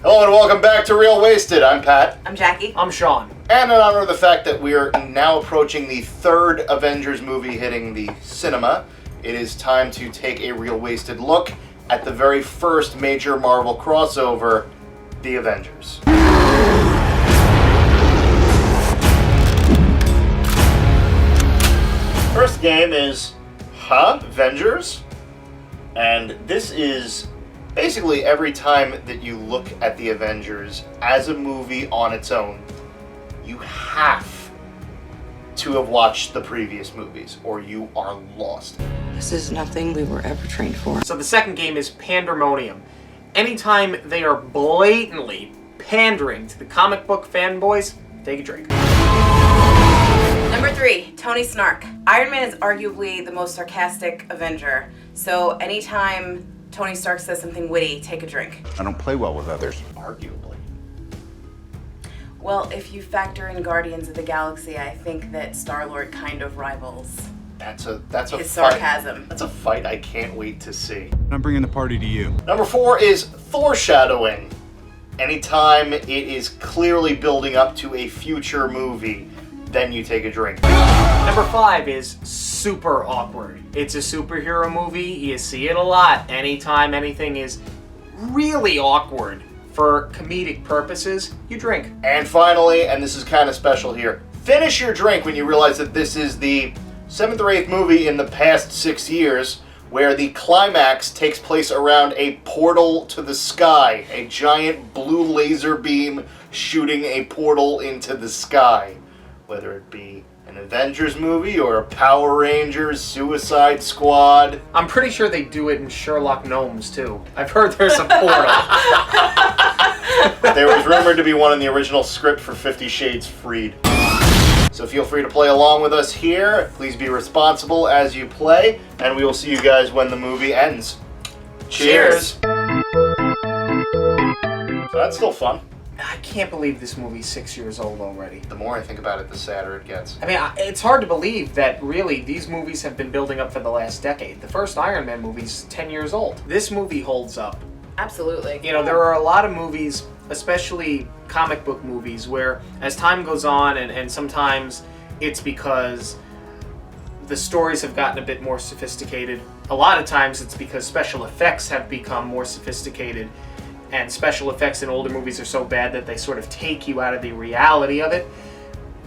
Hello and welcome back to Real Wasted. I'm Pat. I'm Jackie. I'm Sean. And in honor of the fact that we are now approaching the third Avengers movie hitting the cinema, it is time to take a Real Wasted look at the very first major Marvel crossover, the Avengers. First game is, Avengers? And this is basically every time that you look at the Avengers as a movie on its own, you have to have watched the previous movies or you are lost. This is nothing we were ever trained for. So the second game is Pandemonium. Anytime they are blatantly pandering to the comic book fanboys, take a drink. Number 3, Tony Snark. Iron Man is arguably the most sarcastic Avenger, so anytime Tony Stark says something witty, take a drink. I don't play well with others. Arguably. Well, if you factor in Guardians of the Galaxy, I think that Star-Lord kind of rivals That's a his fight. sarcasm. That's a fight I can't wait to see. I'm bringing the party to you. Number 4 is foreshadowing. Anytime it is clearly building up to a future movie, then you take a drink. Number 5 is super awkward. It's a superhero movie. You see it a lot. Anytime anything is really awkward for comedic purposes, you drink. And finally, and this is kind of special here, finish your drink when you realize that this is the 7th or 8th movie in the past 6 years where the climax takes place around a portal to the sky, a giant blue laser beam shooting a portal into the sky. Whether it be an Avengers movie or a Power Rangers, Suicide Squad. I'm pretty sure they do it in Sherlock Gnomes too. I've heard there's a portal. There was rumored to be one in the original script for 50 Shades Freed. So feel free to play along with us here. Please be responsible as you play, and we will see you guys when the movie ends. Cheers! So that's still fun. I can't believe this movie's 6 years old already. The more I think about it, the sadder it gets. I mean, it's hard to believe that really these movies have been building up for the last decade. The first Iron Man movie's 10 years old. This movie holds up. Absolutely. You know, there are a lot of movies, especially comic book movies, where as time goes on and sometimes it's because the stories have gotten a bit more sophisticated. A lot of times it's because special effects have become more sophisticated, and special effects in older movies are so bad that they sort of take you out of the reality of it.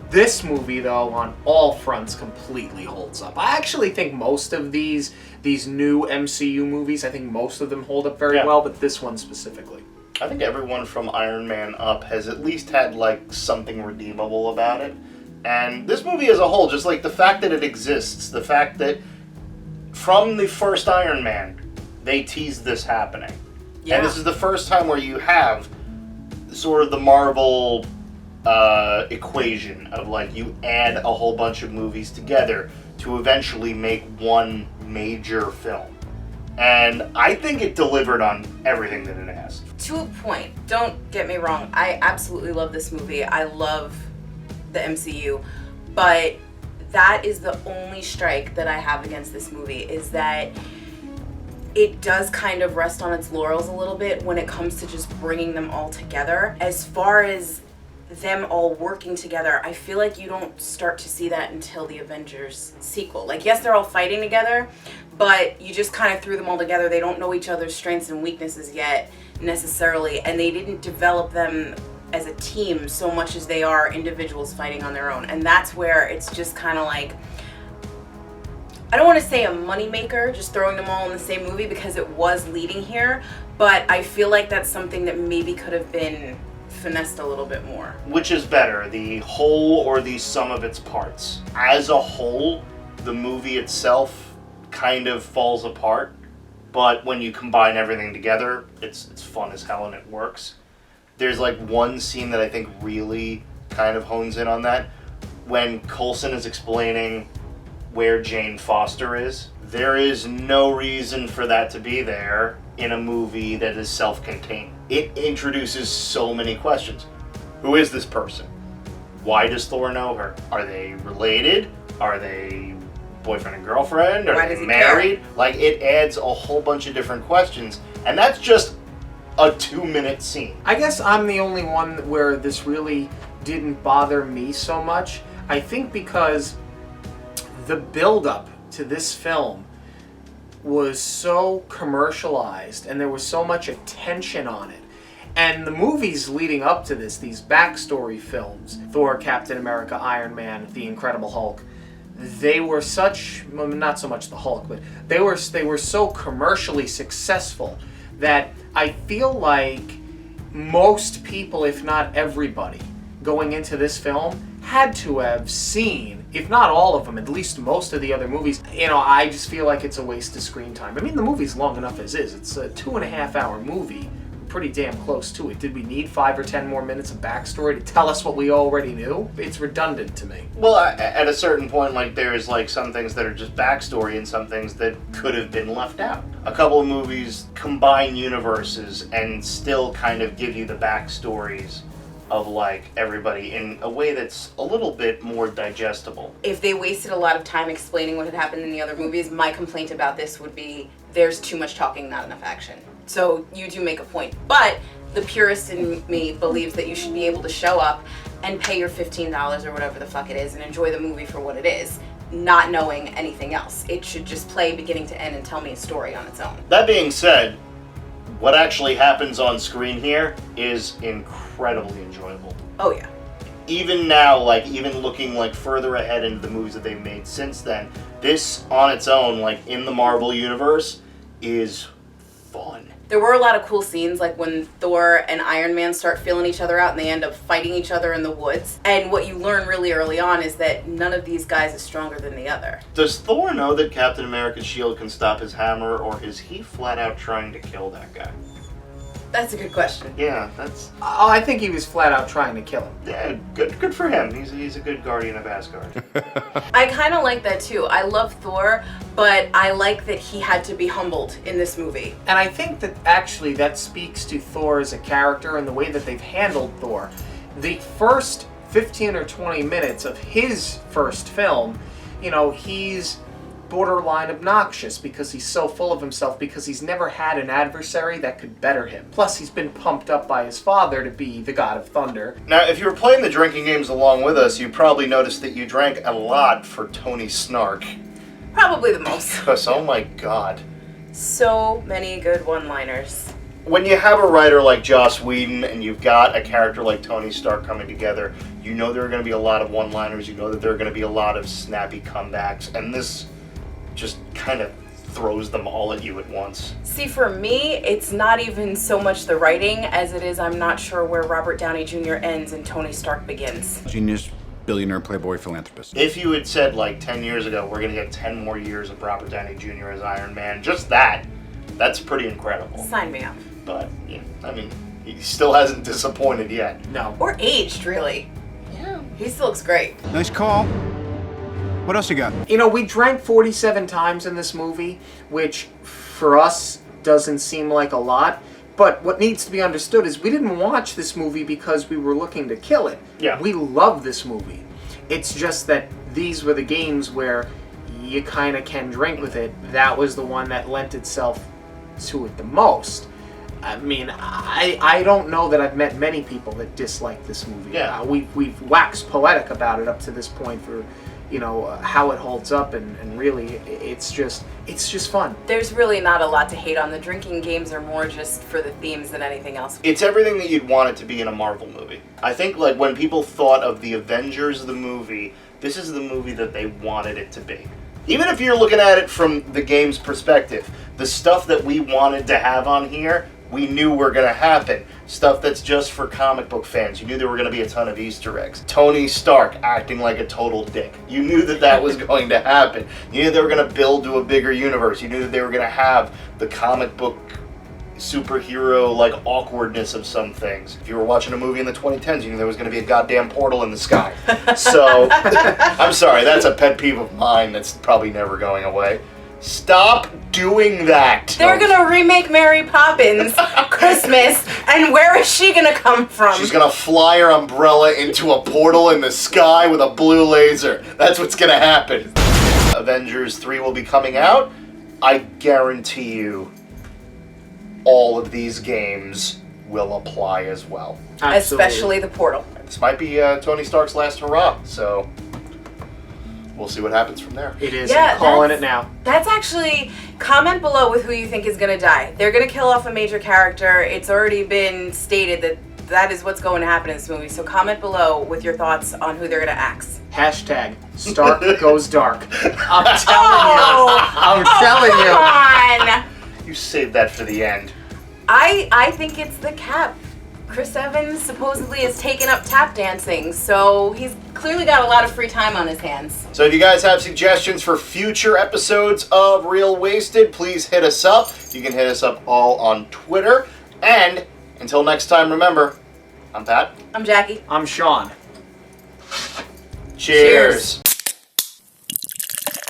This movie, though, on all fronts, completely holds up. I actually think most of these new MCU movies, I think most of them hold up very well, but this one specifically. I think everyone from Iron Man up has at least had, like, something redeemable about it. And this movie as a whole, just like the fact that it exists, the fact that from the first Iron Man, they teased this happening. Yeah. And this is the first time where you have sort of the Marvel equation of, like, you add a whole bunch of movies together to eventually make one major film. And I think it delivered on everything that it asked. To a point, don't get me wrong, I absolutely love this movie. I love the MCU, but that is the only strike that I have against this movie, is that it does kind of rest on its laurels a little bit when it comes to just bringing them all together. As far as them all working together, I feel like you don't start to see that until the Avengers sequel. Like, yes, they're all fighting together, but you just kind of threw them all together. They don't know each other's strengths and weaknesses yet, necessarily, and they didn't develop them as a team so much as they are individuals fighting on their own. And that's where it's just kind of like, I don't want to say a moneymaker, just throwing them all in the same movie, because it was leading here, but I feel like that's something that maybe could have been finessed a little bit more. Which is better, the whole or the sum of its parts? As a whole, the movie itself kind of falls apart, but when you combine everything together, it's fun as hell and it works. There's like one scene that I think really kind of hones in on that. When Coulson is explaining where Jane Foster is, there is no reason for that to be there in a movie that is self-contained. It introduces so many questions. Who is this person? Why does Thor know her? Are they related? Are they boyfriend and girlfriend? Are Why they does he married? care? Like, it adds a whole bunch of different questions. And that's just a 2-minute scene. I guess I'm the only one where this really didn't bother me so much. I think because the build-up to this film was so commercialized and there was so much attention on it. And the movies leading up to this, these backstory films, Thor, Captain America, Iron Man, The Incredible Hulk, they were such, well, not so much the Hulk, but they were so commercially successful that I feel like most people, if not everybody, going into this film had to have seen, if not all of them, at least most of the other movies. You know, I just feel like it's a waste of screen time. I mean, the movie's long enough as is. It's a 2.5-hour movie. Pretty damn close to it. Did we need 5 or 10 more minutes of backstory to tell us what we already knew? It's redundant to me. Well, at a certain point, like, there's like some things that are just backstory and some things that could have been left out. A couple of movies combine universes and still kind of give you the backstories of like everybody in a way that's a little bit more digestible. If they wasted a lot of time explaining what had happened in the other movies, my complaint about this would be there's too much talking, not enough action. So you do make a point. But the purist in me believes that you should be able to show up and pay your $15 or whatever the fuck it is and enjoy the movie for what it is, not knowing anything else. It should just play beginning to end and tell me a story on its own. That being said, what actually happens on screen here is incredibly enjoyable. Oh yeah. Even now, like, even looking like further ahead into the movies that they've made since then, this on its own, like in the Marvel universe, is fun. There were a lot of cool scenes, like when Thor and Iron Man start feeling each other out and they end up fighting each other in the woods. And what you learn really early on is that none of these guys is stronger than the other. Does Thor know that Captain America's shield can stop his hammer, or is he flat out trying to kill that guy? That's a good question. Yeah, that's... Oh, I think he was flat out trying to kill him. Yeah, good for him. He's a good guardian of Asgard. I kind of like that too. I love Thor, but I like that he had to be humbled in this movie. And I think that actually that speaks to Thor as a character and the way that they've handled Thor. The first 15 or 20 minutes of his first film, you know, he's borderline obnoxious because he's so full of himself, because he's never had an adversary that could better him. Plus, he's been pumped up by his father to be the God of Thunder. Now, if you were playing the drinking games along with us, you probably noticed that you drank a lot for Tony Snark. Probably the most. Because, oh my god. So many good one-liners. When you have a writer like Joss Whedon and you've got a character like Tony Stark coming together, you know there are going to be a lot of one-liners, you know that there are going to be a lot of snappy comebacks, and this just kind of throws them all at you at once. See, for me, it's not even so much the writing as it is I'm not sure where Robert Downey Jr. ends and Tony Stark begins. Genius, billionaire, playboy, philanthropist. If you had said like 10 years ago, we're going to get 10 more years of Robert Downey Jr. as Iron Man, just that's pretty incredible. Sign me up. But, yeah, I mean, he still hasn't disappointed yet. No. Or aged, really. Yeah. He still looks great. Nice call. What else you got? You know, we drank 47 times in this movie, which for us doesn't seem like a lot. But what needs to be understood is we didn't watch this movie because we were looking to kill it. Yeah. We love this movie. It's just that these were the games where you kind of can drink with it. That was the one that lent itself to it the most. I mean, I don't know that I've met many people that dislike this movie. Yeah. We've waxed poetic about it up to this point for, you know, how it holds up, and really, it's just fun. There's really not a lot to hate on. The drinking games are more just for the themes than anything else. It's everything that you'd want it to be in a Marvel movie. I think, like, when people thought of the Avengers, the movie, this is the movie that they wanted it to be. Even if you're looking at it from the game's perspective, the stuff that we wanted to have on here, we knew were going to happen. Stuff that's just for comic book fans. You knew there were going to be a ton of Easter eggs. Tony Stark acting like a total dick. You knew that was going to happen. You knew they were going to build to a bigger universe. You knew that they were going to have the comic book superhero like awkwardness of some things. If you were watching a movie in the 2010s, you knew there was going to be a goddamn portal in the sky. So, I'm sorry, that's a pet peeve of mine that's probably never going away. Stop doing that. They're gonna remake Mary Poppins Christmas, and where is she gonna come from? She's gonna fly her umbrella into a portal in the sky with a blue laser. That's what's gonna happen. Avengers 3 will be coming out. I guarantee you all of these games will apply as well. Absolutely. Especially the portal. This might be Tony Stark's last hurrah, so we'll see what happens from there. It is. Yeah, I'm calling it now. That's actually, comment below with who you think is going to die. They're going to kill off a major character. It's already been stated that that is what's going to happen in this movie. So comment below with your thoughts on who they're going to axe. Hashtag Stark goes dark. I'm telling Oh, you. I'm telling you. Come on! You saved that for the end. I think it's the Cap. Chris Evans supposedly has taken up tap dancing, so he's clearly got a lot of free time on his hands. So if you guys have suggestions for future episodes of Real Wasted, please hit us up. You can hit us up all on Twitter. And until next time, remember, I'm Pat. I'm Jackie. I'm Sean. Cheers.